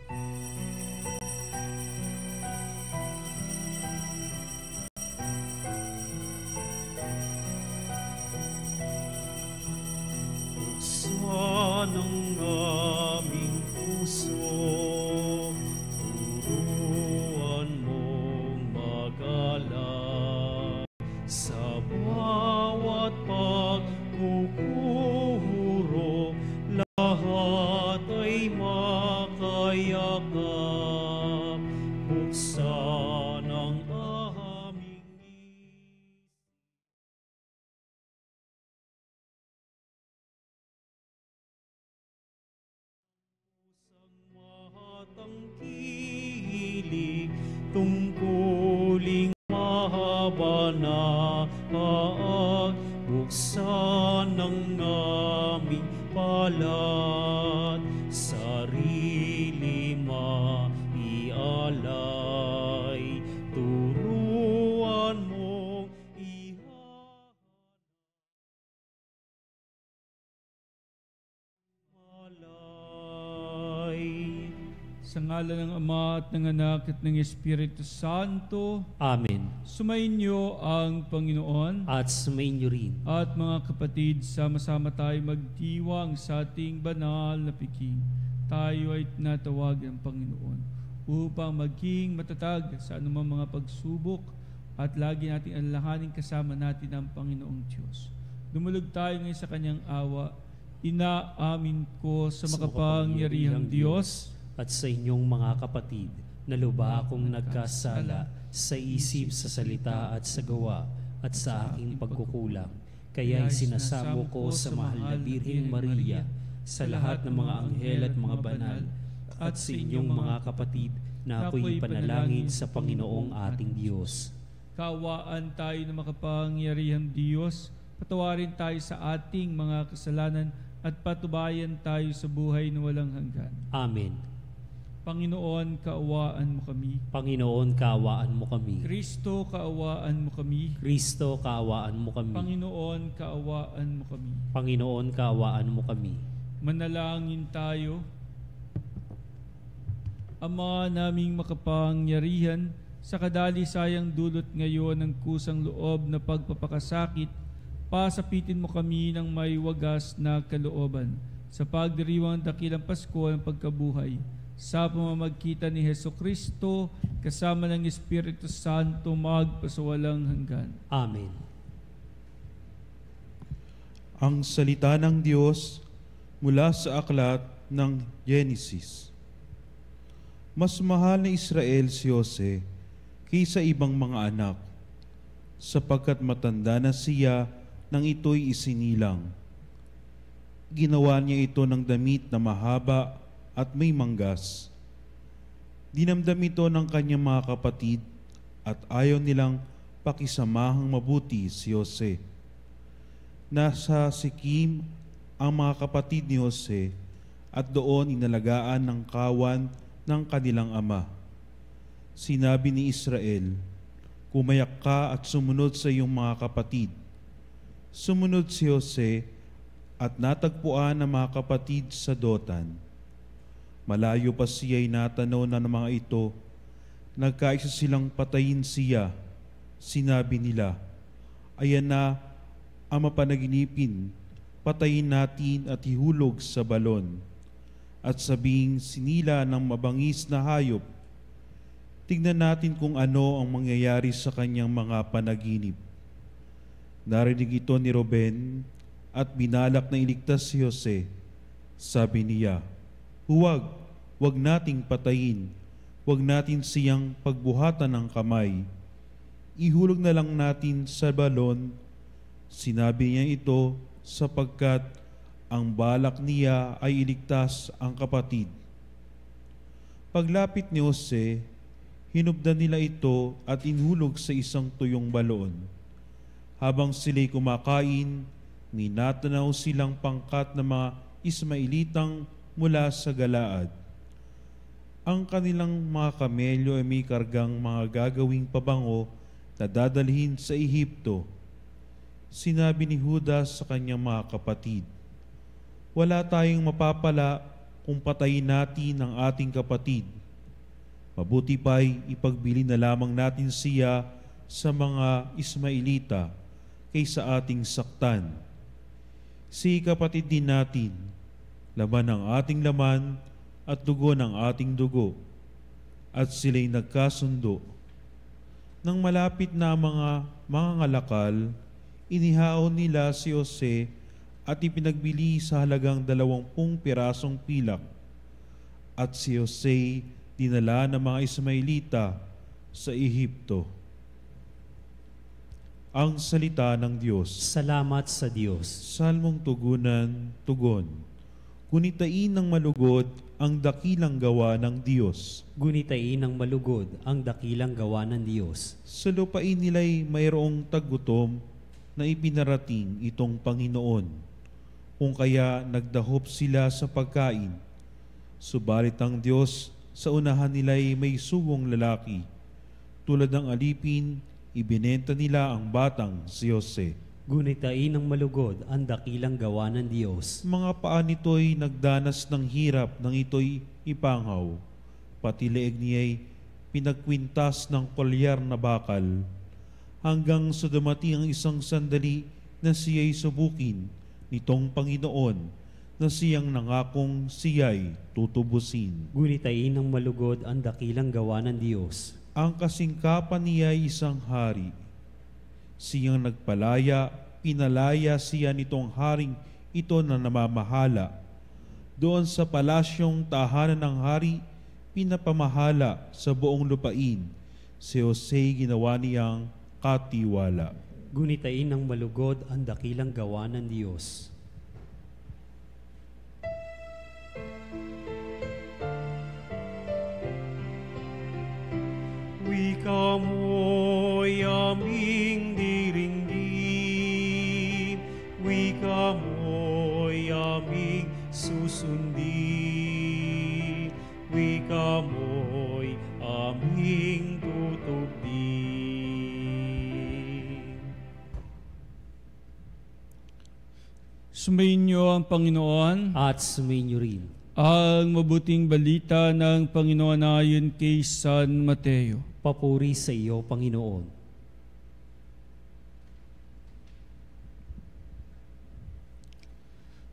Buksan ang aming puso, turuan mong magalang sa bawat pagkukuro, lahat ay makayakap. Buksan ang aming matangkilik, tungkuling mahaba na paag. Buksan ang aming palad, sarili maialay, turuan mong ihalay. Sa ngalan ng Ama at ng Anak at ng Espiritu Santo, Amen. sumainyo ang Panginoon. At sumainyo rin. At mga kapatid, sama-sama tayo magdiwang sa ating banal na piking. Tayo ay tinatawag ng Panginoon upang maging matatag sa anumang mga pagsubok at lagi nating alalahanin kasama natin ang Panginoong Diyos. Dumulog tayo ngayon sa Kanyang awa. Inaamin ko sa makapangyarihang Diyos at sa inyong mga kapatid na lubha akong nagkasala sa isip, sa salita at sa gawa at sa aking pagkukulang. Kaya sinasamo ko sa mahal na Birheng Maria, sa lahat ng mga anghel at mga banal, at sa inyong mga kapatid na ako'y panalangin sa Panginoong ating Diyos. Kaawaan tayo ng makapangyarihang Diyos, patawarin tayo sa ating mga kasalanan at patubayan tayo sa buhay na walang hanggan. Amen. Panginoon, kaawaan mo kami. Panginoon, kaawaan mo kami. Kristo, kaawaan mo kami. Kristo, kaawaan mo kami. Panginoon, kaawaan mo kami. Panginoon, kaawaan mo kami. Manalangin tayo. Ama naming makapangyarihan, sa kadalisayang dulot ngayon ng kusang loob na pagpapakasakit, pasapitin mo kami ng may wagas na kalooban sa pagdiriwang dakilang Pasko ng pagkabuhay, sa pamamagitan ni Hesukristo, kasama ng Espiritu Santo, magpasawalang hanggan. Amen. Ang salita ng Diyos mula sa aklat ng Genesis. Mas mahal ni Israel si Jose kaysa ibang mga anak, sapagkat matanda na siya nang ito'y isinilang. Ginawa niya ito ng damit na mahaba at may manggas. Dinamdam ito ng kanyang mga kapatid at ayaw nilang pakisamahang mabuti si Jose. Nasa Sikim ang mga kapatid ni Jose at doon inalagaan ng kawan ng kanilang ama. Sinabi ni Israel, "Kumayak ka at sumunod sa iyong mga kapatid." Sumunod si Jose at natagpuan ng mga kapatid sa Dotan. Malayo pa siya'y natanaw na ng mga ito. Nagkaisa silang patayin siya. Sinabi nila, "Ayan na ang mapanaginipin, patayin natin at ihulog sa balon." At sabing sinila ng mabangis na hayop, tignan natin kung ano ang mangyayari sa kanyang mga panaginip. Narinig ito ni Ruben at binalak na iligtas si Jose. Sabi niya, Huwag nating patayin. Huwag natin siyang pagbuhatan ng kamay. Ihulog na lang natin sa balon. Sinabi niya ito sapagkat ang balak niya ay iligtas ang kapatid. Paglapit ni Jose, hinubdan nila ito at inhulog sa isang tuyong balon. Habang sila'y kumakain, ninatanaw silang pangkat ng mga Ismailitang mula sa Galaad. Ang kanilang mga kamelyo ay may kargang mga gagawing pabango na dadalhin sa Ehipto. Sinabi ni Judas sa kanyang mga kapatid, "Wala tayong mapapala kung patayin natin ang ating kapatid. Mabuti pa'y ipagbili na lamang natin siya sa mga Ismailita kaysa ating saktan. Si kapatid din natin, laman ng ating laman at dugo ng ating dugo, at sila'y nagkasundo. Nang malapit na mga ngalakal, inihaon nila si Jose at ipinagbili sa halagang 20 pirasong pilak. At si Jose dinala ng mga Ismailita sa Ehipto. Ang salita ng Diyos. Salamat sa Diyos. Salmong tugunan, tugon. Gunitain ng malugod ang dakilang gawa ng Diyos. Gunitain ng malugod ang dakilang gawa ng Diyos. Sa lupain nila'y mayroong taggutom na ipinarating itong Panginoon, kung kaya nagdahop sila sa pagkain. Subalit ang Diyos sa unahan nila'y may sugong lalaki. Tulad ng alipin, ibinenta nila ang batang si Jose. Gunitain ng malugod ang dakilang gawa ng Diyos. Mga paa nito'y nagdanas ng hirap nang ito'y ipangaw. Pati leeg niya'y pinagkwintas ng kolyar na bakal, hanggang sa dumating ang isang sandali na siya'y subukin nitong Panginoon, na siyang nangakong siya'y tutubusin. Gunitain ng malugod ang dakilang gawa ng Diyos. Ang kasingkapan niya'y isang hari. Siyang nagpalaya, pinalaya siya nitong haring ito na namamahala. Doon sa palasyong tahanan ng hari, pinapamahala sa buong lupain. Si Jose ginawa niyang katiwala. Gunitain ng malugod ang dakilang gawa ng Diyos. Wika mo'y aming diringgin, wika mo'y aming susundin, wika mo'y aming tutugdin. Sumayin niyo ang Panginoon At sumainyo rin. ang mabuting balita ng Panginoon ayon kay San Mateo. Papuri sa iyo, Panginoon.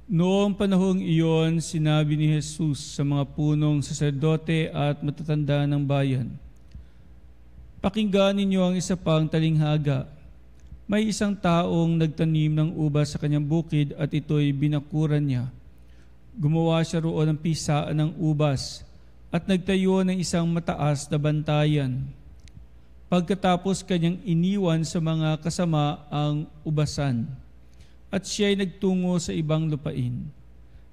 Noong panahong iyon, sinabi ni Jesus sa mga punong saserdote at matatanda ng bayan, "Pakinggan ninyo ang isa pang talinghaga. May isang taong nagtanim ng ubas sa kanyang bukid at ito'y binakuran niya. Gumawa siya roon ng pisaan ng ubas at nagtayo ng isang mataas na bantayan. Pagkatapos kanyang iniwan sa mga kasama ang ubasan, at siya'y nagtungo sa ibang lupain.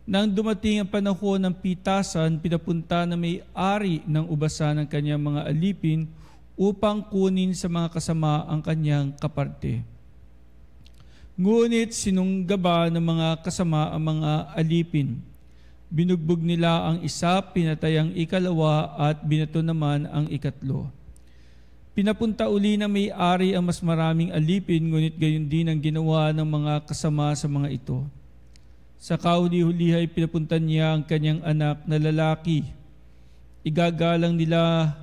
Nang dumating ang panahon ng pitasan, pinapunta na may-ari ng ubasan ng kanyang mga alipin upang kunin sa mga kasama ang kanyang kaparte. Ngunit sinunggaba ng mga kasama ang mga alipin. Binugbog nila ang isa, pinatay ang ikalawa at binato naman ang ikatlo. Pinapunta uli na may-ari ang mas maraming alipin, ngunit gayon din ang ginawa ng mga kasama sa mga ito. Sa kahuli-huli ay pinapunta niya ang kanyang anak na lalaki. Igagalang nila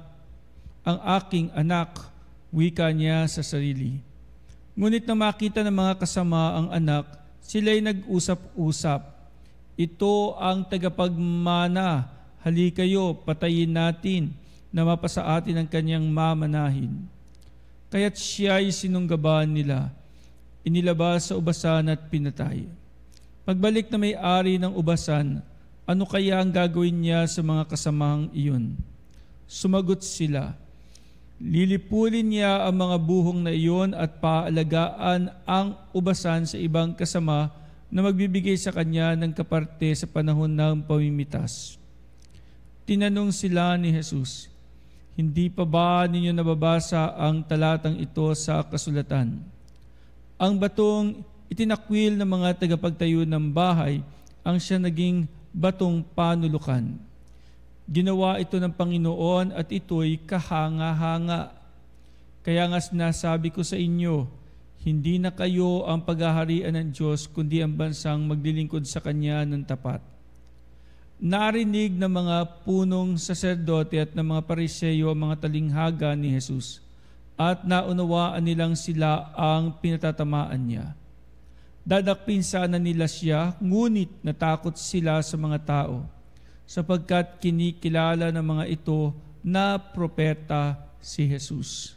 ang aking anak, wika niya sa sarili. Ngunit na makita ng mga kasama ang anak, sila'y nag-usap-usap. Ito ang tagapagmana, hali kayo, patayin natin, na mapasa atin ang kanyang mamanahin. Kaya't siya'y sinunggaban nila, inilabas sa ubasan at pinatay. Pagbalik na may-ari ng ubasan, ano kaya ang gagawin niya sa mga kasamahang iyon? Sumagot sila, lilipulin niya ang mga buhong na iyon at paalagaan ang ubasan sa ibang kasama na magbibigay sa kanya ng kaparte sa panahon ng pamimitas. Tinanong sila ni Jesus, hindi pa ba ninyo nababasa ang talatang ito sa kasulatan? Ang batong itinakwil ng mga tagapagtayo ng bahay ang siya naging batong panulukan. Ginawa ito ng Panginoon at ito'y kahanga-hanga. Kaya nga sinasabi ko sa inyo, hindi na kayo ang paghaharian ng Diyos, kundi ang bansang maglilingkod sa Kanya ng tapat. narinig ng mga punong saserdote at ng mga Pariseyo ang mga talinghaga ni Jesus, at naunawaan nilang sila ang pinatatamaan niya. Dadakpin sana nila siya, ngunit natakot sila sa mga tao, sapagkat kinikilala ng mga ito na propeta si Jesus.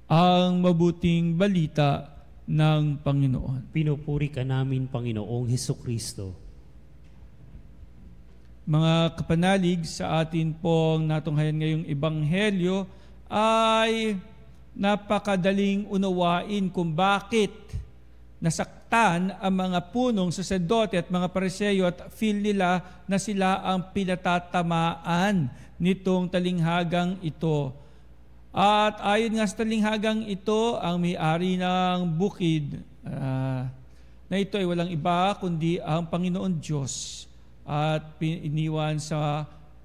Ang mabuting balita ng Panginoon. Pinupuri ka namin, Panginoong Hesukristo. Mga kapanalig, sa atin pong natunghayan ngayong ebanghelyo ay napakadaling unawain kung bakit nasaktan ang mga punong saserdote at mga Pariseyo at feel nila na sila ang pinatatamaan nitong talinghagang ito. At ayon nga sa talinghagang ito, ang may-ari ng bukid na ito ay walang iba kundi ang Panginoon Diyos, at iniwan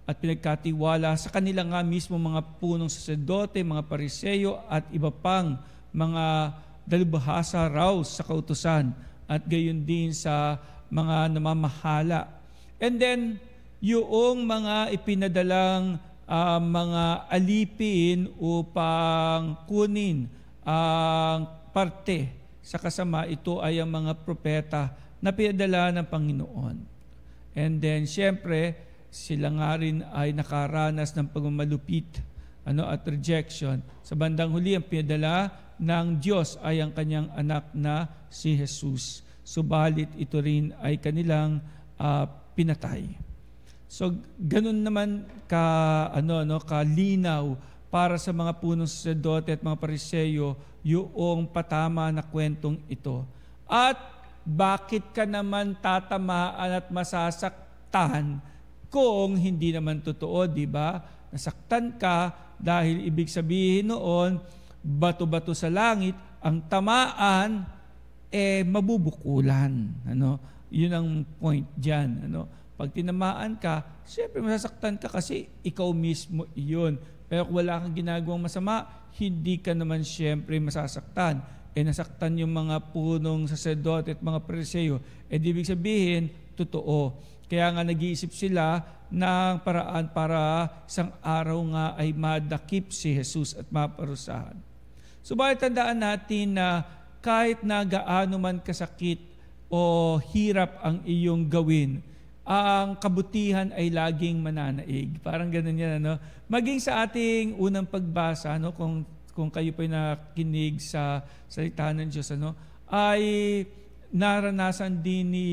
at pinagkatiwala sa kanila nga mismo mga punong saserdote, mga Pariseyo at iba pang mga dalubhasa raw sa kautusan, at gayon din sa mga namamahala. And then, yung mga ipinadalang mga alipin upang kunin ang parte sa kasama, ito ay ang mga propeta na pinadala ng Panginoon. And then, siyempre, sila nga rin ay nakaranas ng pagmamalupit at rejection. Sa bandang huli, ang pinadala ng Diyos ay ang kanyang anak na si Jesus. Subalit ito rin ay kanilang pinatay. So, ganun naman kalinaw para sa mga punong saserdote at mga Pariseyo yung patama na kwentong ito. At bakit ka naman tatamaan at masasaktan kung hindi naman totoo, di ba? Nasaktan ka dahil ibig sabihin noon, bato-bato sa langit, ang tamaan, mabubukulan. Yun ang point dyan. Pag tinamaan ka, siyempre masasaktan ka kasi ikaw mismo iyon. Pero kung wala kang ginagawang masama, hindi ka naman siyempre masasaktan. Nasaktan yung mga punong saserdote at mga Pariseyo, ibig sabihin, totoo. Kaya nga nag-iisip sila ng paraan para isang araw nga ay madakip si Jesus at maparusahan. Subalit tandaan natin na kahit na gaano man kasakit o hirap ang iyong gawin, ang kabutihan ay laging mananaig. Parang ganun yan, Maging sa ating unang pagbasa, kung kayo po'y nakinig sa salita ng Diyos, ay naranasan din ni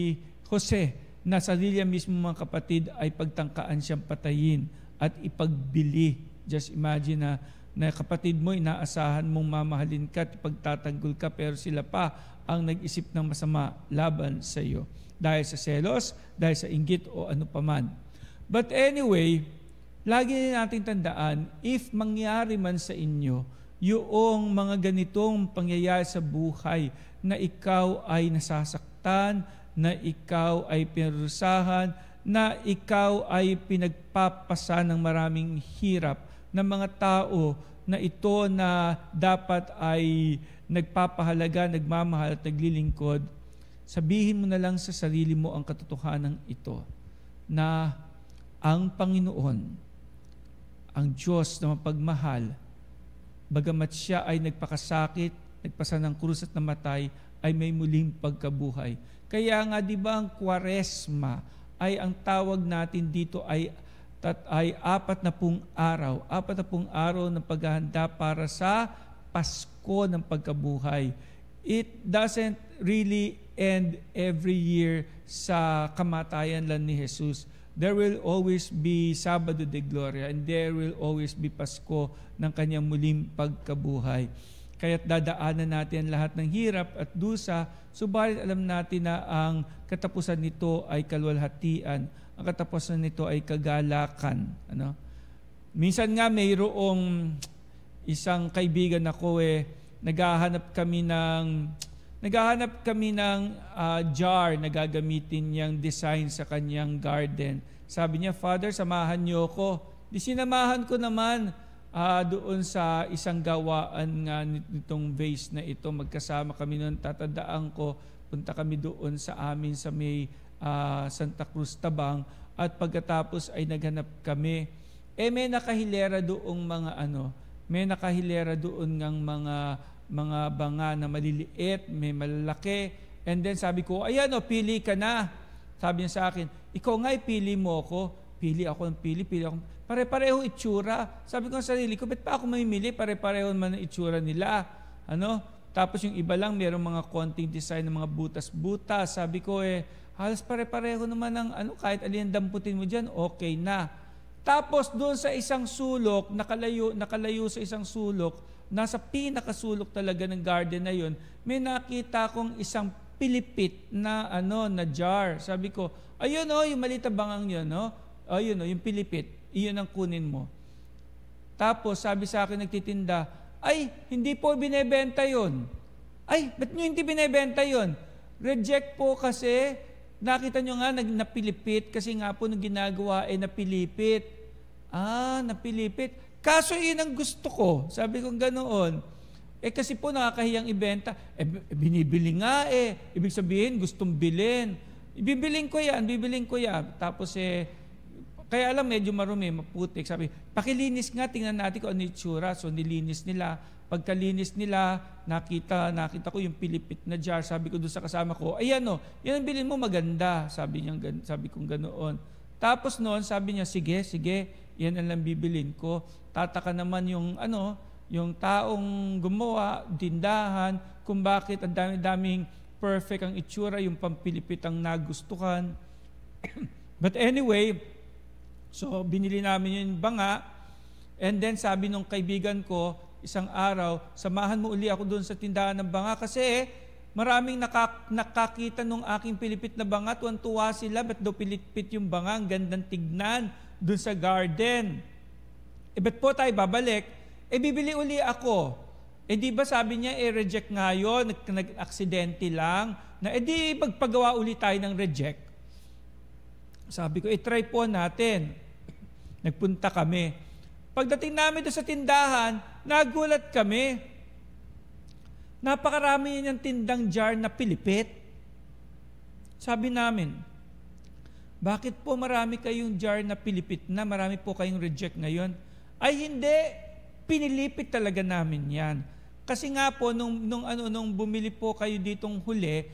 Jose na sarili mismo mga kapatid ay pagtangkaan siyang patayin at ipagbili. Just imagine na kapatid mo, inaasahan mong mamahalin ka at ipagtatanggol ka, pero sila pa ang nag-isip ng masama laban sa iyo. Dahil sa selos, dahil sa inggit o ano paman. But anyway, lagi nating tandaan, if mangyari man sa inyo, yung mga ganitong pangyayari sa buhay na ikaw ay nasasaktan, na ikaw ay pinarusahan, na ikaw ay pinagpapasa ng maraming hirap ng mga tao na ito na dapat ay nagpapahalaga, nagmamahal at naglilingkod, sabihin mo na lang sa sarili mo ang katotohanan ito, na ang Panginoon, ang Diyos na mapagmahal, bagamat siya ay nagpakasakit, nagpasa ng krus at namatay, ay may muling pagkabuhay. Kaya nga, di ba, ang Kwaresma ay ang tawag natin dito ay 40 araw. 40 araw ng paghahanda para sa Pasko ng pagkabuhay. It doesn't really end every year sa kamatayan lang ni Jesus. There will always be Sabado de Gloria and there will always be Pasko ng kanyang muling pagkabuhay. Kaya't dadaanan natin lahat ng hirap at dusa, subalit alam natin na ang katapusan nito ay kaluwalhatian, ang katapusan nito ay kagalakan. Minsan nga mayroong isang kaibigan ako, naghahanap kami ng jar na gagamitin niyang design sa kanyang garden. Sabi niya, Father, samahan niyo ko. Di sinamahan ko naman. Doon sa isang gawaan nga nitong vase na ito, magkasama kami noon, tatandaan ko, punta kami doon sa amin sa may Santa Cruz Tabang, at pagkatapos ay naghanap kami. May nakahilera doong may nakahilera doon ng mga banga na maliliit, may malalaki. And then sabi ko, ayan pili ka na. Sabi niya sa akin, ikaw nga pili mo ako. Pili ako. Pare-pareho itsura. Sabi ko sa sarili ko, ba't pa ako mamimili? Pare-pareho man ang itsura nila. Tapos yung iba lang, mayroong mga konting design ng mga butas-butas. Sabi ko halos pare-pareho naman ang kahit alin damputin mo dyan, okay na. Tapos doon sa isang sulok, nakalayo sa isang sulok, nasa pinakasulok talaga ng garden na yun, may nakita kong isang pilipit na na jar. Sabi ko, ayun yung maliit na bangang yun, ayun yung pilipit, iyon ang kunin mo. Tapos sabi sa akin nagtitinda, ay, hindi po binebenta yun. Ay, ba't nyo hindi binebenta yun? Reject po kasi. Nakita nyo nga, napilipit kasi nga po nung ginagawa napilipit. Napilipit. Kaso yun ang gusto ko. Sabi ko ganoon. Kasi po nakakahiyang ibenta. Binibili nga Ibig sabihin, gustong bilhin. Bibiling ko yan. Tapos kaya alam, medyo marumi, maputik. Sabi, pakilinis nga, tingnan natin kung ano yung itsura. So nilinis nila. Pagkalinis nila, nakita ko yung pilipit na jar. Sabi ko doon sa kasama ko, ayan yan ang bilhin mo, maganda. Sabi kong ganoon. Tapos noon, sabi niya, sige, yan ang lang bibilin ko. Tataka naman yung taong gumawa, tindahan, kung bakit ang dami-daming perfect ang itsura, yung pampilipit ang nagustuhan. But anyway, so binili namin yung banga, and then sabi nung kaibigan ko, isang araw, samahan mo uli ako doon sa tindahan ng banga kasi maraming nakakita nung aking pilipit na banga, tuwan-tuwa sila, ba't daw pilipit yung banga, ang gandang tignan doon sa garden. Ba't po tayo babalik? Bibili uli ako. Di ba sabi niya, reject nga yun, nag-aksidente lang, na di magpagawa uli tayo ng reject. Sabi ko, try po natin. Nagpunta kami. Pagdating namin doon sa tindahan, nagulat kami. Napakarami niyang tindang jar na pilipit. Sabi namin, bakit po marami kayong jar na pilipit na? Marami po kayong reject ngayon? Ay hindi, pinilipit talaga namin yan. Kasi nga po, nung bumili po kayo ditong huli,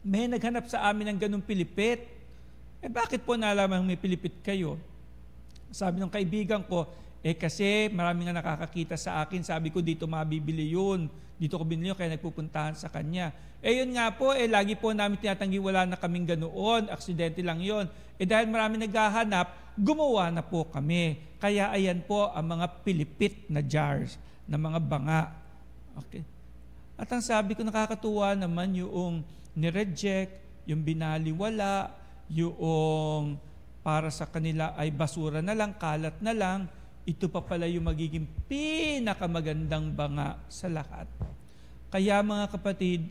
may naghanap sa amin ng ganung pilipit. Bakit po nalaman may pilipit kayo? Sabi ng kaibigan ko, kasi marami nga nakakakita sa akin. Sabi ko, dito mabibili yun. Dito ko binili yun, kaya nagpupuntahan sa kanya. Yun nga po, lagi po namin tinatanggi, wala na kaming ganoon. Aksidente lang yun. Dahil marami naghahanap, gumawa na po kami. Kaya ayan po ang mga pilipit na jars, na mga banga. Okay. At ang sabi ko, nakakatuwa naman yung nireject, yung binaliwala, yung para sa kanila ay basura na lang, kalat na lang, ito pa pala yung magiging pinakamagandang banga sa lahat. Kaya mga kapatid,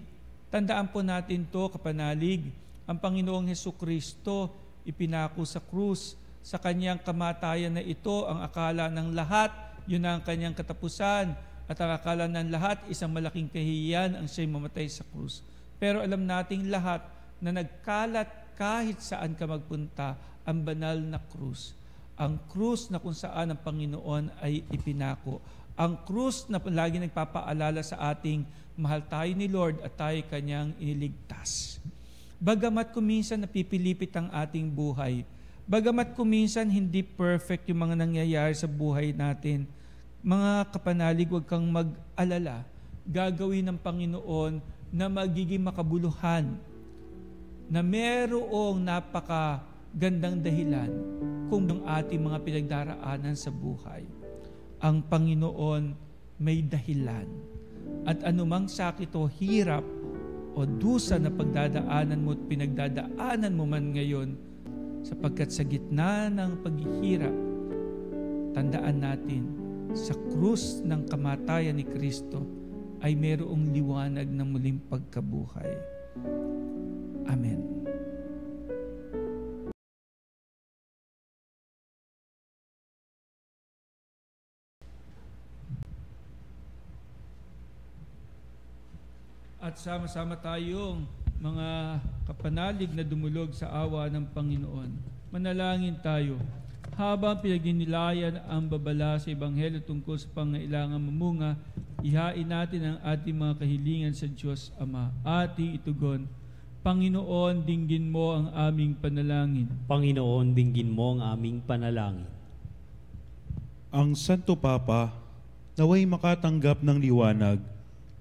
tandaan po natin to, kapanalig, ang Panginoong Hesukristo ipinako sa krus. Sa kanyang kamatayan na ito, ang akala ng lahat, yun ang kanyang katapusan. At ang akala ng lahat, isang malaking kahihiyan ang siya'y mamatay sa krus. Pero alam nating lahat na nagkalat kahit saan ka magpunta, ang banal na krus. Ang krus na kung saan ang Panginoon ay ipinako. Ang krus na lagi nagpapaalala sa ating mahal tayo ni Lord at tayo kanyang iniligtas. Bagamat kuminsan napipilipit ang ating buhay, bagamat kuminsan hindi perfect yung mga nangyayari sa buhay natin, mga kapanalig, huwag kang mag-alala. Gagawin ng Panginoon na magiging makabuluhan, na merong napakagandang dahilan kung ang ating mga pinagdaraanan sa buhay. Ang Panginoon may dahilan. At anumang sakit o hirap o dusa na pagdadaanan mo at pinagdadaanan mo man ngayon, sapagkat sa gitna ng paghihirap, tandaan natin, sa krus ng kamatayan ni Kristo ay mayroong liwanag ng muling pagkabuhay. Amen. At sama-sama tayong mga kapanalig na dumulog sa awa ng Panginoon. Manalangin tayo. Habang pinagninilayan ang babala sa Ebanghelyo tungkol sa pangailangan mamunga, ihain natin ang ating mga kahilingan sa Diyos Ama. Ating itugon, Panginoon, dinggin mo ang aming panalangin. Panginoon, dinggin mo ang aming panalangin. Ang Santo Papa naway makatanggap ng liwanag,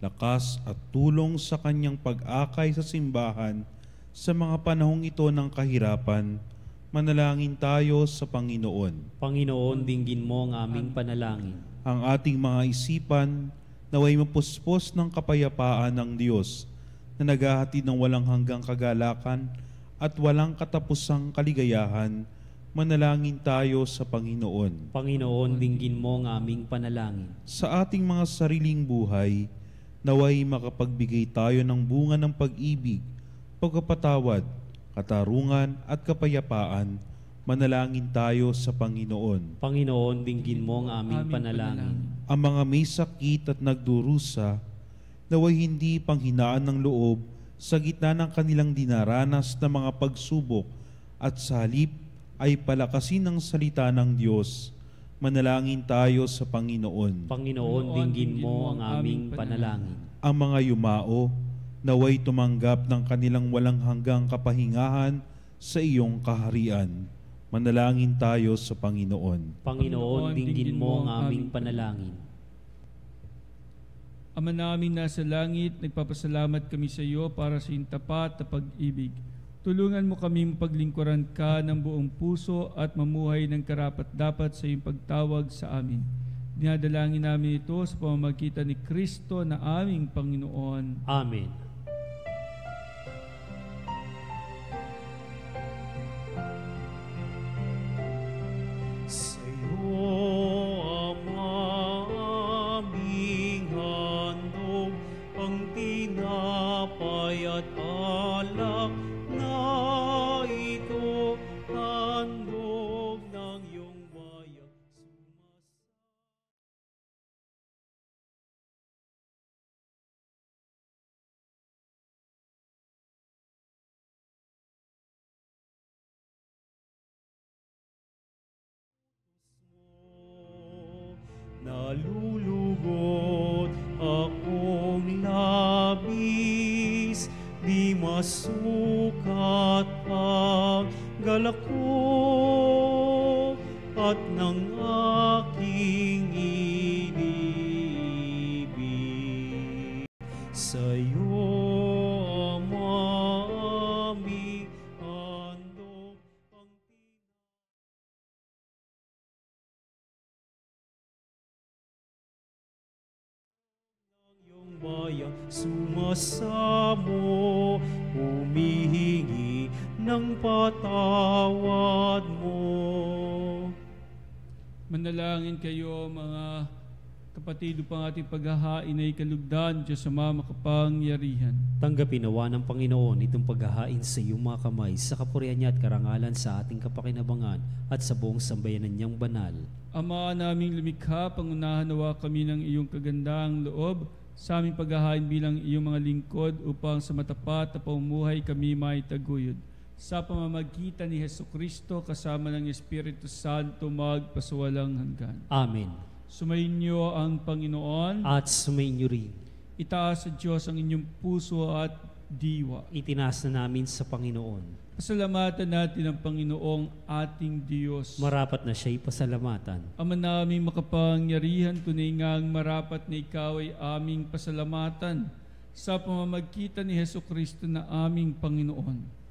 lakas at tulong sa kanyang pag-akay sa simbahan sa mga panahong ito ng kahirapan. Manalangin tayo sa Panginoon. Panginoon, dinggin mo ang aming panalangin. Ang ating mga isipan naway mapuspos ng kapayapaan ng Diyos na naghahatid ng walang hanggang kagalakan at walang katapusang kaligayahan. Manalangin tayo sa Panginoon. Panginoon, dinggin mo ang aming panalangin. Sa ating mga sariling buhay, naway makapagbigay tayo ng bunga ng pag-ibig, pagkapatawad, katarungan at kapayapaan. Manalangin tayo sa Panginoon. Panginoon, dinggin mo ang aming panalangin. Ang mga may sakit at nagdurusa, naway hindi panghinaan ng loob sa gitna ng kanilang dinaranas na mga pagsubok at sa halip ay palakasin ng salita ng Diyos. Manalangin tayo sa Panginoon. Panginoon, dinggin mo ang aming panalangin. Ang mga yumao, naway tumanggap ng kanilang walang hanggang kapahingahan sa iyong kaharian. Manalangin tayo sa Panginoon. Panginoon, dinggin mo ang aming panalangin. Ama namin nasa langit, nagpapasalamat kami sa iyo para sa iyong tapat na pag-ibig. Tulungan mo kami paglingkuran ka ng buong puso at mamuhay ng karapat-dapat sa iyong pagtawag sa amin. Dinadalangin namin ito sa pamamagitan ni Kristo na aming Panginoon. Amen. Sa iyo, Ama, aming handog, ang tinapay at alak na ito, handog ng iyong bayan. Nalulugod akong labis, di masukat ang galak ko at ng aking inibig. Sa'yo, Ama, aming handog ang iyong bayan, sumasamo, humihingi ng patawad mo. Manalangin kayo mga kapatid upang ating paghahain ay kalugdan Diyos Ama makapangyarihan. Tanggapin nawa ng Panginoon itong paghahain sa iyong mga kamay sa kapurihan niya at karangalan sa ating kapakinabangan at sa buong sambayanan niyang banal. Ama naming lumikha, pangunahan nawa kami ng iyong kagandaang loob sa aming paghahain bilang iyong mga lingkod upang sa matapat na pamumuhay kami maitaguyod. Sa pamamagitan ni Hesukristo kasama ng Espiritu Santo magpasawalang hanggan. Amen. Sumainyo ang Panginoon at sumainyo rin. Itaas sa Diyos ang inyong puso at diwa. Itinaas na namin sa Panginoon. Pasalamatan natin ang Panginoong ating Diyos. Marapat na siya'y pasalamatan. Ama naming makapangyarihan, tunay ngang marapat na ikaw ay aming pasalamatan sa pamamagitan ni Hesukristo na aming Panginoon.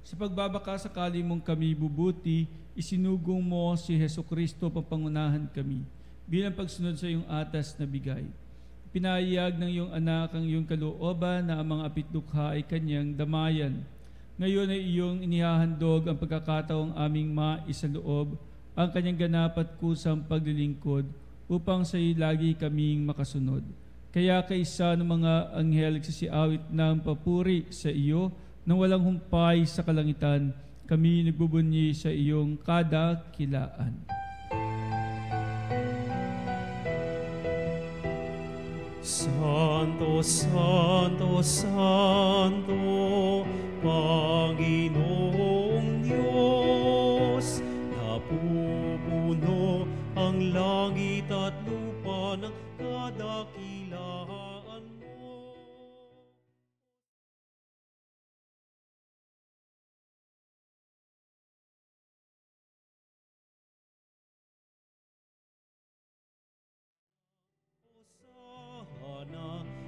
Sa pagbabakasakali mong kami bubuti, isinugong mo si Hesukristo papangunahan kami bilang pagsunod sa iyong atas na bigay. Pinahayag ng iyong anak ang iyong kalooban na ang mga apitdukha ay kanyang damayan. Ngayon ay iyong inihahandog ang pagkakataong aming maisaloob ang kanyang ganap at kusang paglilingkod upang sa iyo lagi kaming makasunod. Kaya kaisa ng mga anghel nagsisiawit ng papuri sa iyo nang walang humpay sa kalangitan, kami nagbubunyi sa iyong kadakilaan. Sa Santo, Santo, Santo, Panginoong Diyos, napupuno ang langit at lupa ng kadakilaan mo.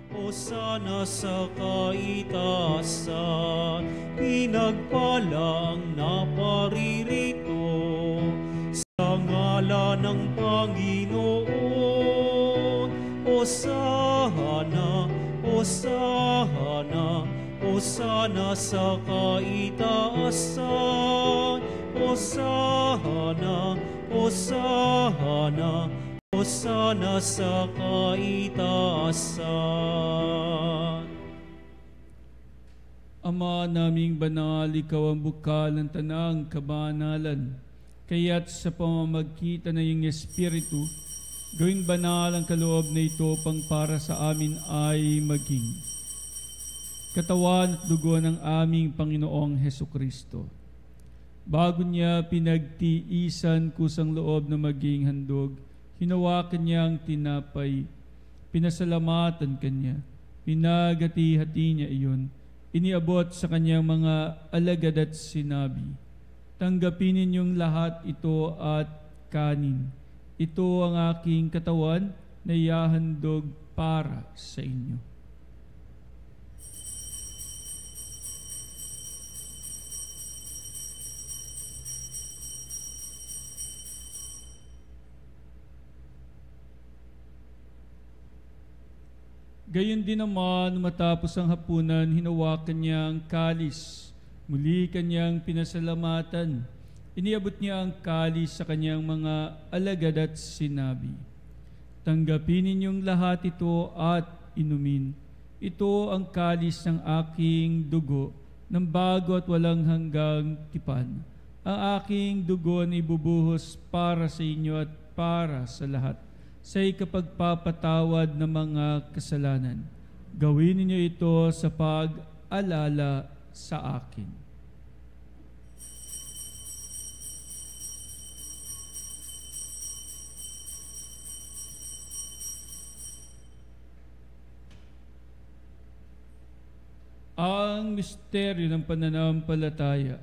Hosana sa kaitaasan, pinagpala ang naparirito sa ngalan ng Panginoon. Hosana, Hosana, Hosana sa kaitaasan. Hosana, Hosana, Hosana sa kaitaasan. Ama naming banal, ikaw ang bukal ng tanang kabanalan. Kaya't sa pamamagitan ng iyong Espiritu, gawing banal ang kaloob na ito pang para sa amin ay maging katawan at dugo ng aming Panginoong Hesukristo. Bago niya pinagtiisan kusang loob na maging handog, hinawakan niya ang tinapay, pinasalamatan kanya, pinagati-hati niya iyon, iniabot sa kanyang mga alagad at sinabi, tanggapin ninyong lahat ito at kanin. Ito ang aking katawan na ihahandog para sa inyo. Gayon din naman, matapos ang hapunan, hinawakan niya ang kalis. Muli kanyang pinasalamatan. Iniabot niya ang kalis sa kanyang mga alagad at sinabi, tanggapin ninyong lahat ito at inumin. Ito ang kalis ng aking dugo, ng bago at walang hanggang tipan. Ang aking dugo na ibubuhos para sa inyo at para sa lahat, sa ikapagpapatawad ng mga kasalanan. Gawin ninyo ito sa pag-alala sa akin. Ang misteryo ng pananampalataya.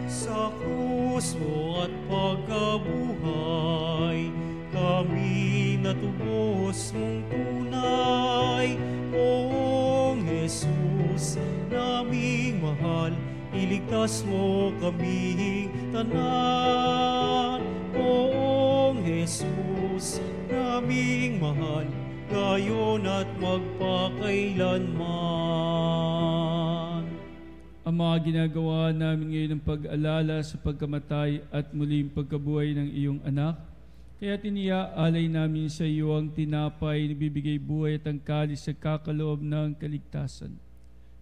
Sa krus mo at pagkabuhay, kami natubos mong tunay. Poong Jesus, naming mahal, iligtas mo kaming tanan. Poong Jesus, naming mahal, ngayon at magpakailanman. Ang mga ginagawa namin ngayon ng pag-alala sa pagkamatay at muling pagkabuhay ng iyong anak, kaya tiniaalay namin sa iyo ang tinapay na bibigay buhay at ang kalis sa kakaloob ng kaligtasan.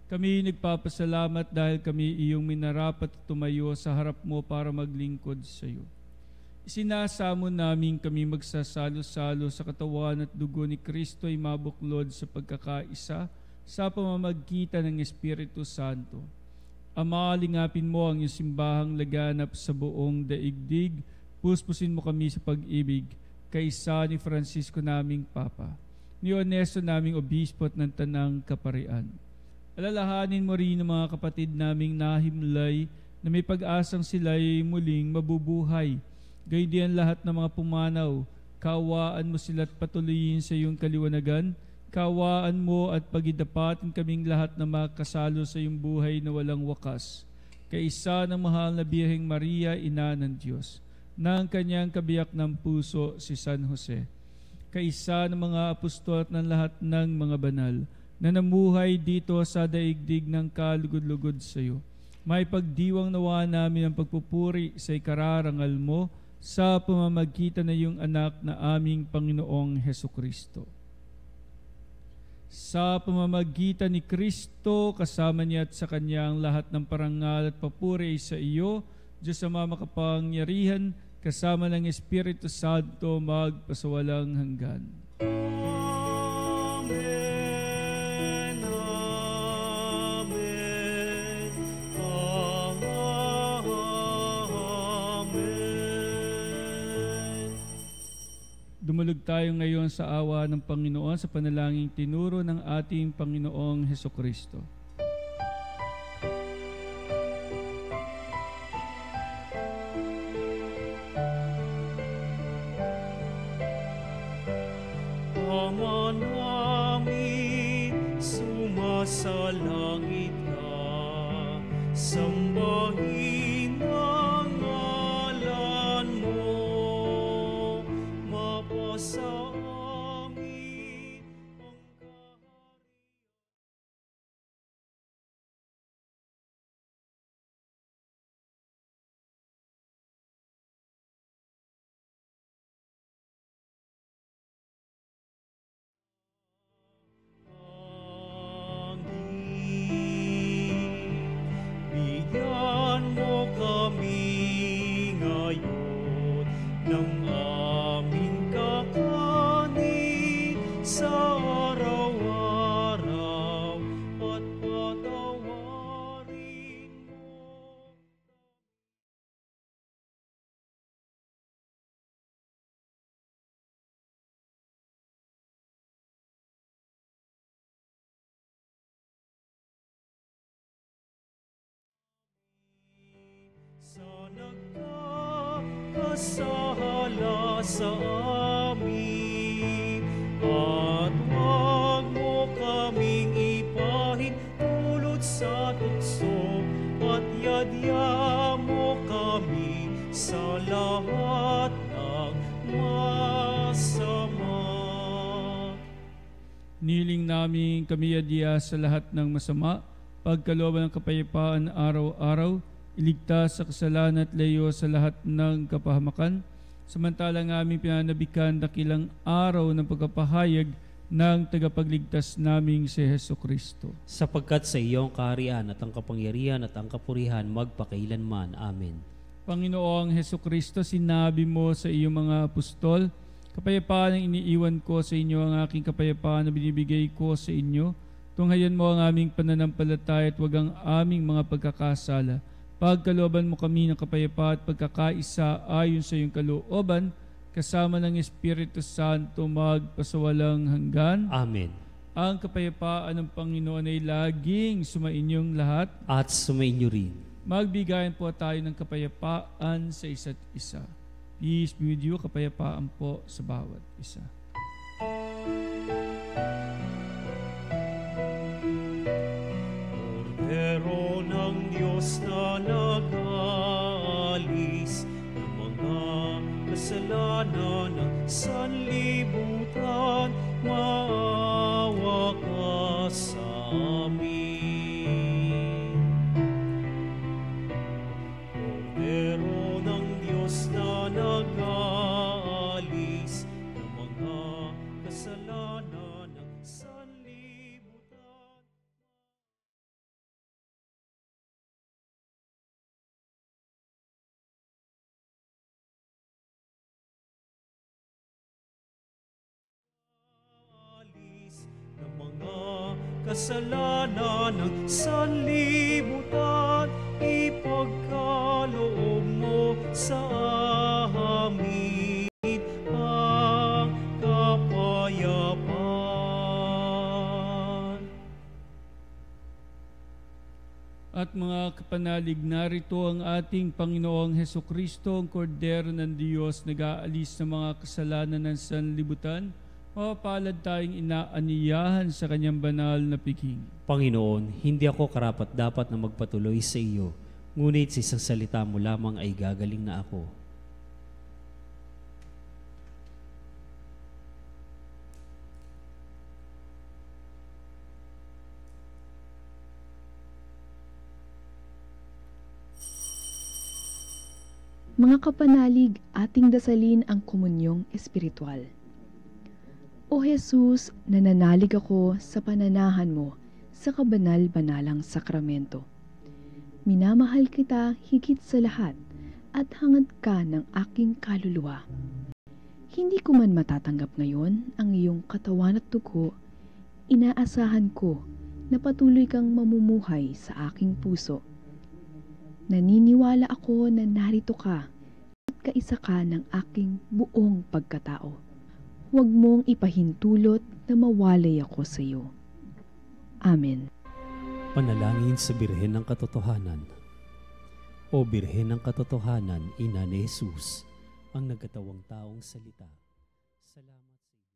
Kami nagpapasalamat dahil kami iyong minarapat at tumayo sa harap mo para maglingkod sa iyo. Isinasamo namin kami magsasalo-salo sa katawan at dugo ni Kristo ay mabuklod sa pagkakaisa sa pamamagitan ng Espiritu Santo. Ama, lingapin mo ang iyong simbahang laganap sa buong daigdig. Puspusin mo kami sa pag-ibig, kaisa ni Francisco naming Papa, ni Onesto naming Obispo at ng Tanang Kaparian. Alalahanin mo rin ang mga kapatid naming nahimlay na may pag-asang sila'y muling mabubuhay. Gayon din ang lahat ng mga pumanaw, kaawaan mo sila at patuloyin sa iyong kaliwanagan. Kaawaan mo at pagidapatin kaming lahat na makasalo sa iyong buhay na walang wakas. Kaisa ng mahal na Birheng Maria, Ina ng Diyos, ng kanyang kabiyak ng puso si San Jose. Kaisa ng mga apostol at ng lahat ng mga banal na namuhay dito sa daigdig ng kalugod-lugod sa iyo. May pagdiwang nawa namin ang pagpupuri sa ikararangal mo sa pamamagitan ng iyong anak na aming Panginoong Hesukristo. Sa pamamagitan ni Kristo, kasama niya at sa kanyang lahat ng parangal at papuri sa iyo, Diyos Ama makapangyarihan, kasama ng Espiritu Santo magpasawalang hanggan. Amen. Amen. Amen. Dumulog tayo ngayon sa awa ng Panginoon sa panalangin tinuro ng ating Panginoong Hesukristo. Ama namin, sumasalangit ka, sambahin ang ngalan mo, mapasa amin ang kaharian. Bigyan mo kami ngayon ng aming kakanin sa araw-araw at patawarin mo. Sa nagkakasahala sa amin, at huwag mo kaming ipahin dulot sa tukso, at yadya mo kami sa lahat ng masama. Niling namin kami adya sa lahat ng masama, pagkalooban ng kapayapaan araw-araw, iligtas sa kasalanan at layo sa lahat ng kapahamakan, samantalang aming pinanabikan dakilang araw ng pagkapahayag ng tagapagligtas naming si Hesukristo. Sapagkat sa iyong kaharian at ang kapangyarihan at ang kapurihan magpakailanman. Amen. Panginoong Hesukristo, sinabi mo sa iyong mga apostol, kapayapaan ang iniiwan ko sa inyo, ang aking kapayapaan na binibigay ko sa inyo. Tunghayan mo ang aming pananampalataya at wag ang aming mga pagkakasala. Pagkalooban mo kami ng kapayapaan at pagkakaisa ayon sa iyong kalooban, kasama ng Espiritu Santo magpasawalang hanggan. Amen. Ang kapayapaan ng Panginoon ay laging sumainyong lahat. At sumainyo rin. Magbigayan po tayo ng kapayapaan sa isa't isa. Peace be with you, kapayapaan po sa bawat isa. Pero ng Diyos na nag-aalis ng mga kasalanan ng sanlibutan, maawa ka sa amin. Pero ng Diyos na nag-aalis ng mga kasalanan ng sanlibutan, ng mga kasalanan ng sanlibutan, ipagkaloob mo sa amin ang kapayapaan. At mga kapanalig, narito ang ating Panginoong Hesukristo, ang kordero ng Diyos, nag-aalis ng mga kasalanan ng sanlibutan. Mapapalad tayong inaaniyahan sa kanyang banal na piging. Panginoon, hindi ako karapat dapat na magpatuloy sa iyo, ngunit sa isang salita mo lamang ay gagaling na ako. Mga kapanalig, ating dasalin ang komunyong espiritual. O Jesus, nananalig ako sa pananahan mo sa kabanal-banalang sakramento. Minamahal kita higit sa lahat at hangad ka ng aking kaluluwa. Hindi ko man matatanggap ngayon ang iyong katawan at dugo, inaasahan ko na patuloy kang mamumuhay sa aking puso. Naniniwala ako na narito ka at kaisa ka ng aking buong pagkatao. Huwag mong ipahintulot na mawalay ako sa iyo. Amen. Panalangin sa Birhen ng Katotohanan. O Birhen ng Katotohanan, Ina ni Jesus, ang nagkatawang taong salita. Salamat sa iyo.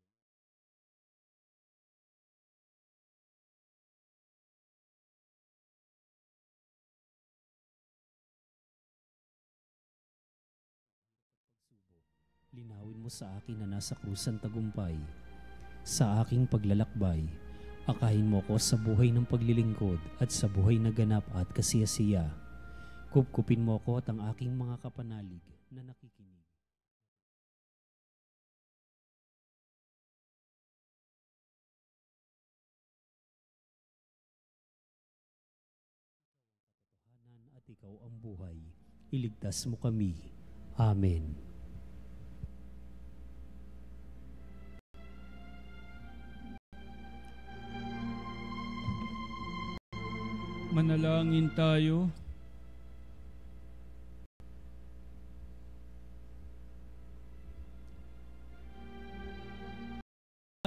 Linawin mo sa akin na nasa krusan tagumpay. Sa aking paglalakbay, akayin mo ko sa buhay ng paglilingkod at sa buhay na ganap at kasiyasiya. Kupkupin mo ko at ang aking mga kapanalig na nakikinig. Katotohanan at ikaw ang buhay. Iligtas mo kami. Amen. Manalangin tayo.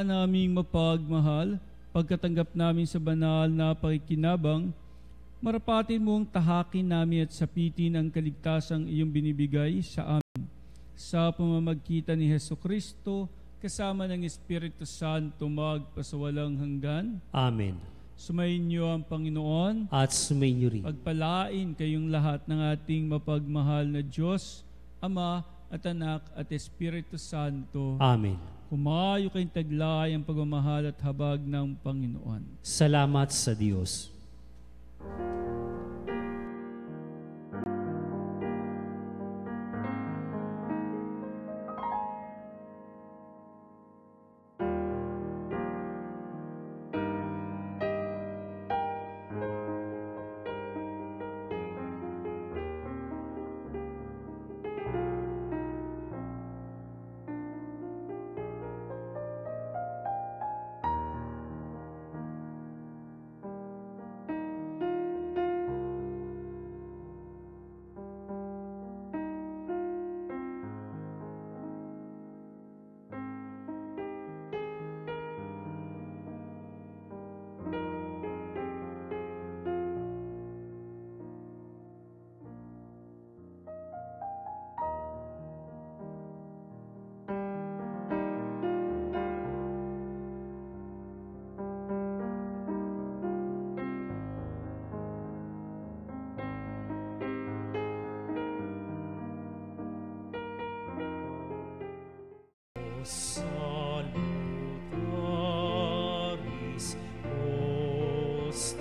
Naming mapagmahal, pagkatanggap namin sa banal na pakikinabang, marapatin mong tahakin namin at sapitin ang kaligtasang iyong binibigay sa amin. Sa pamamagitan ni Hesukristo, kasama ng Espiritu Santo magpasawalang hanggan. Amen. Sumainyo ang Panginoon At sumainyo rin. pagpalain kayong lahat ng ating mapagmahal na Diyos, Ama at Anak at Espiritu Santo. Amen. Humayo kayong taglay ang pagmamahal at habag ng Panginoon. Salamat sa Diyos. Salutaris hostia,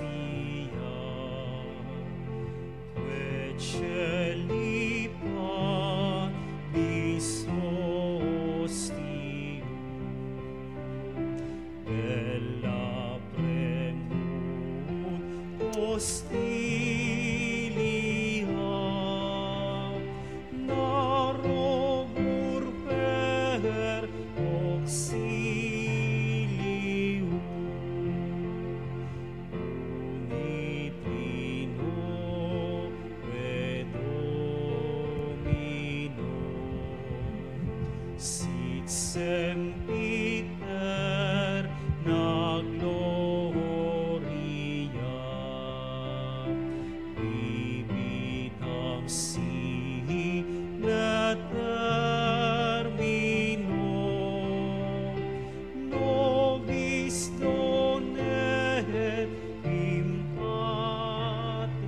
quae celi panis hostium, bella premut hostilia, narobur per auxilium, unitrino et Domino, sit sempiterna gloria, vivitam sine termino, nobis non et in patria.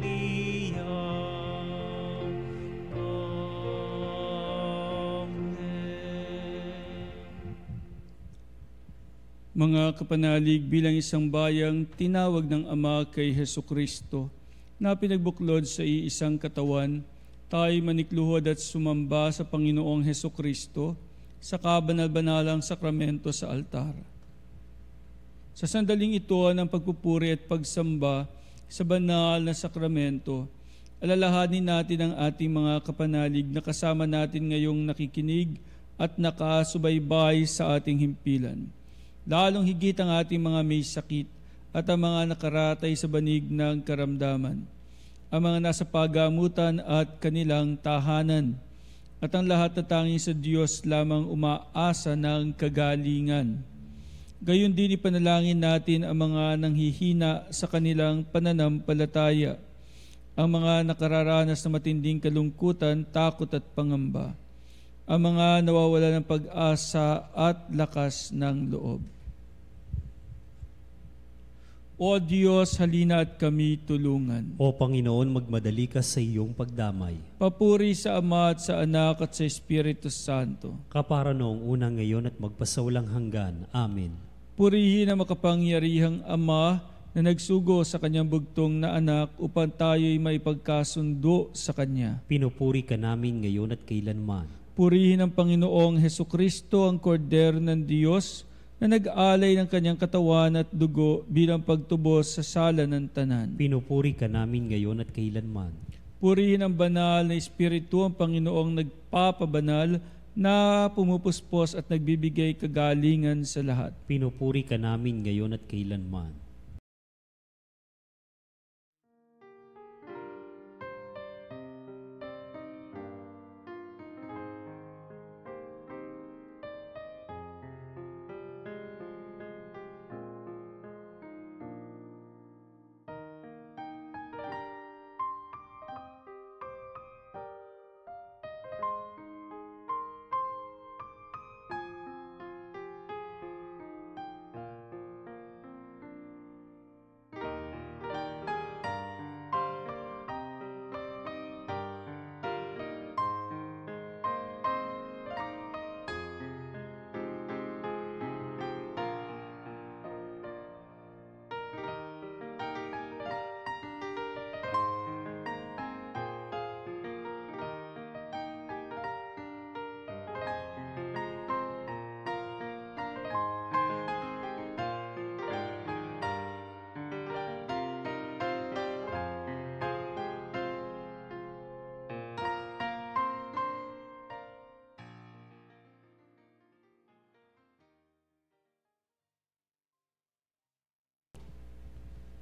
Mga kapanalig, bilang isang bayang tinawag ng Ama kay Hesukristo na pinagbuklod sa iisang katawan, tayo manikluhod at sumamba sa Panginoong Hesukristo sa kabanal-banalang sakramento sa altar. Sa sandaling ito ng pagpupuri at pagsamba sa banal na sakramento, alalahanin natin ang ating mga kapanalig na kasama natin ngayong nakikinig at nakasubaybay sa ating himpilan. Lalong higit ang ating mga may sakit at ang mga nakaratay sa banig ng karamdaman, ang mga nasa pagamutan at kanilang tahanan, at ang lahat na tanging sa Diyos lamang umaasa ng kagalingan. Gayon din ipanalangin natin ang mga nanghihina sa kanilang pananampalataya, ang mga nakararanas ng matinding kalungkutan, takot at pangamba, ang mga nawawala ng pag-asa at lakas ng loob. O Diyos, halina at kami tulungan. O Panginoon, magmadali ka sa iyong pagdamay. Papuri sa Ama at sa Anak at sa Espiritu Santo. Kapara noong una, ngayon at magpasawalang hanggan. Amen. Purihin ang makapangyarihang Ama na nagsugo sa kanyang bugtong na anak upang tayo'y maipagkasundo sa Kanya. Pinupuri ka namin ngayon at kailanman. Purihin ang Panginoong Hesukristo, ang Kordero ng Diyos, na nag-alay ng kanyang katawan at dugo bilang pagtubos sa sala ng tanan. Pinupuri ka namin ngayon at kailanman. Purihin ang banal na Espiritu, ang Panginoong nagpapabanal, na pumupuspos at nagbibigay kagalingan sa lahat. Pinupuri ka namin ngayon at kailanman.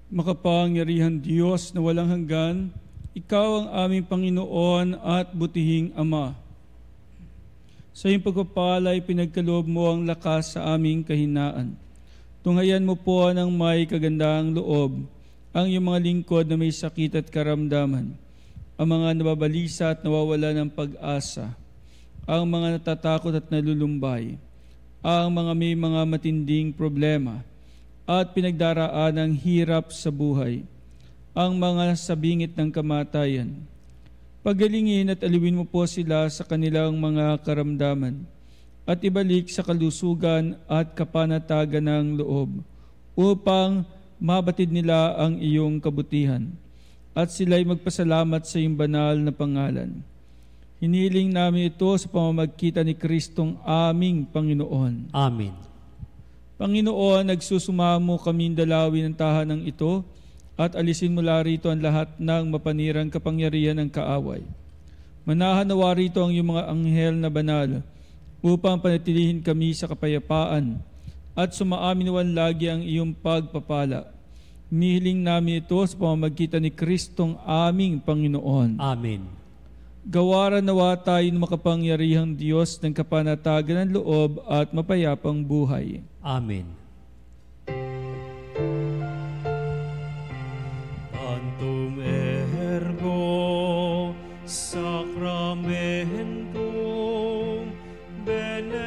Makapangyarihan Diyos na walang hanggan, Ikaw ang aming Panginoon at butihing Ama. Sa iyong pagpapalay, pinagkaloob mo ang lakas sa aming kahinaan. Tunghayan mo po ng may kagandahang loob ang iyong mga lingkod na may sakit at karamdaman, ang mga nababalisa at nawawala ng pag-asa, ang mga natatakot at nalulumbay, ang mga may mga matinding problema, at pinagdaraan ng hirap sa buhay, ang mga sabingit ng kamatayan. Pagalingin at aliwin mo po sila sa kanilang mga karamdaman at ibalik sa kalusugan at kapanatagan ng loob upang mabatid nila ang iyong kabutihan at sila'y magpasalamat sa iyong banal na pangalan. Hiniling namin ito sa pamamagitan ni Kristong aming Panginoon. Amen. Panginoon, nagsusumamo kaming dalawin ng tahanang ito at alisin mula rito ang lahat ng mapanirang kapangyarihan ng kaaway. Manahan nawa rito ang iyong mga anghel na banal upang panatilihin kami sa kapayapaan at sumaamin lagi ang iyong pagpapala. Nihiling namin ito sa pamamagitan ni Kristong aming Panginoon. Amen. Gawaran nawa tayo ng makapangyarihang Diyos ng kapanatagan ng loob at mapayapang buhay. Amen. Tantum ergo sacramentum veneremur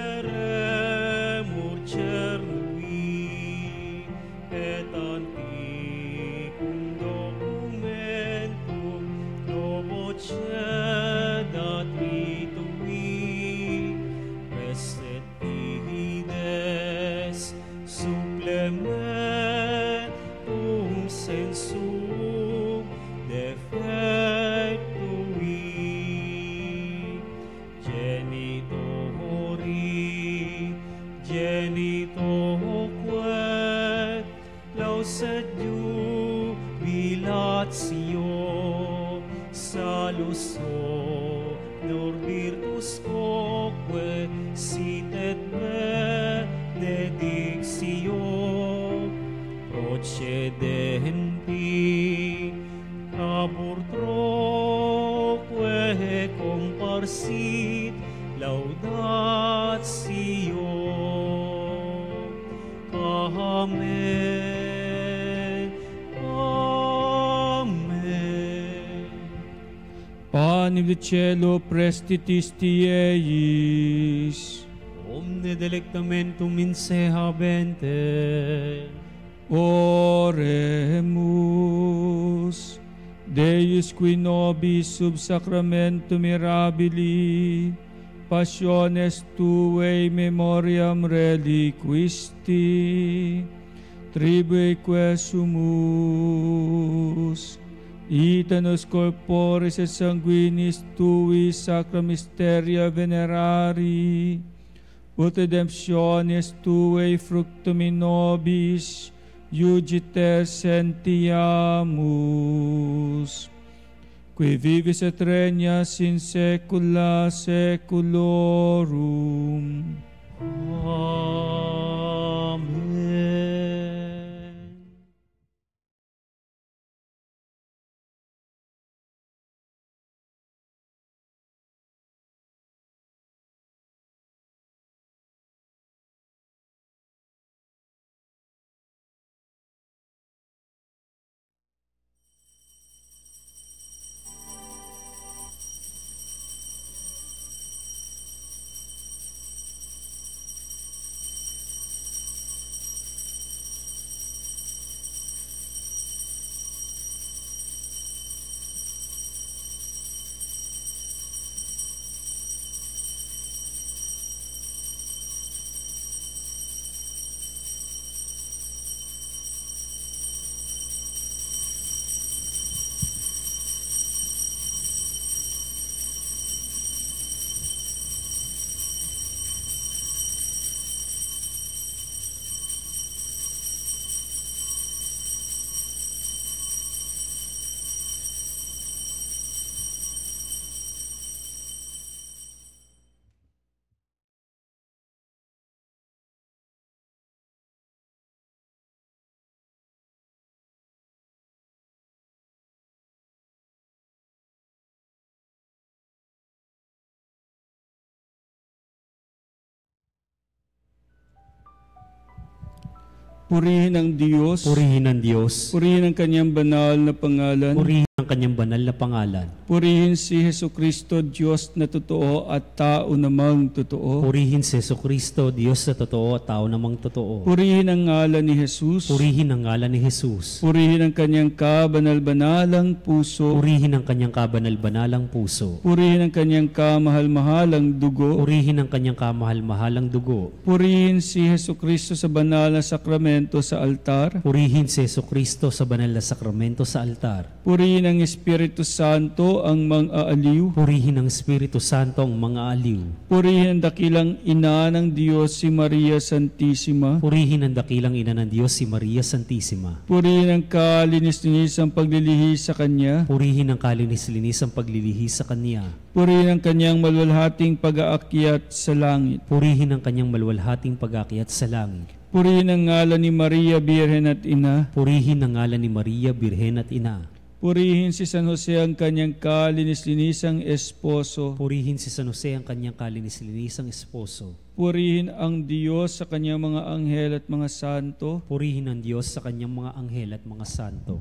cernui et antiquum documentum novo cedat ritui restet fides so, Lor virtus quoque sit et benedictio, procedenti, labor troque comparsit laudatio. Amen. Amen. Panem de cielo prestitisti eis, Omne delectamentum in se habente. oremus. Deus qui nobis sub sacramentum mirabili, passiones tuae memoriam reliquisti, tribueque sumus, itanos corporis et sanguinis tui sacra mysteria venerari, ut redemptionis tuae fructum in nobis iugite sentiamus, qui vivis et regnas in saecula saeculorum. Amen. Purihin ang Diyos, Purihin ang Diyos. purihin ang kanyang banal na pangalan, Purihin ang kanyang banal na pangalan. purihin si Jesucristo, Diyos na totoo at tao namang totoo. Purihin si Jesucristo, Diyos na totoo at tao namang totoo. Purihin ang ngalan ni Jesus, Purihin ang ngalan ni Jesus. purihin ang kanyang kabanal-banalang puso, Purihin ang kanyang kabanal-banalang puso. purihin ang kanyang kamahal-mahalang dugo, Purihin ang kanyang kamahal-mahalang dugo. purihin si Jesucristo sa banal na sakramento sa altar, Purihin si Jesucristo sa banal na sakramento sa altar. purihin ang Espiritu Santo ang mang-aaliw, Purihin ang Espiritu Santo ang mga aliw. purihin ang dakilang ina ng Diyos si Maria Santissima, Purihin ang dakilang ina ng Diyos si Maria Santissima. purihin ang kalinis-linis ang paglilihi sa Kanya, Purihin ang kalinis-linis ang paglilihi sa Kanya. purihin ang Kanyang malwalhating pag-aakyat sa langit, Purihin ang kanyang malwalhating pag-akyat sa langit. purihin ang ngalan ni Maria Birhen at Ina, Purihin ang ngalan ni Maria, Birhen at Ina. purihin si San Jose ang Kanyang kalinis-linisang esposo, Purihin si San Jose ang kanyang kalinis-linisang esposo. purihin ang Diyos sa Kanyang mga anghel at mga santo, Purihin ang Diyos sa kanyang mga anghel at mga santo.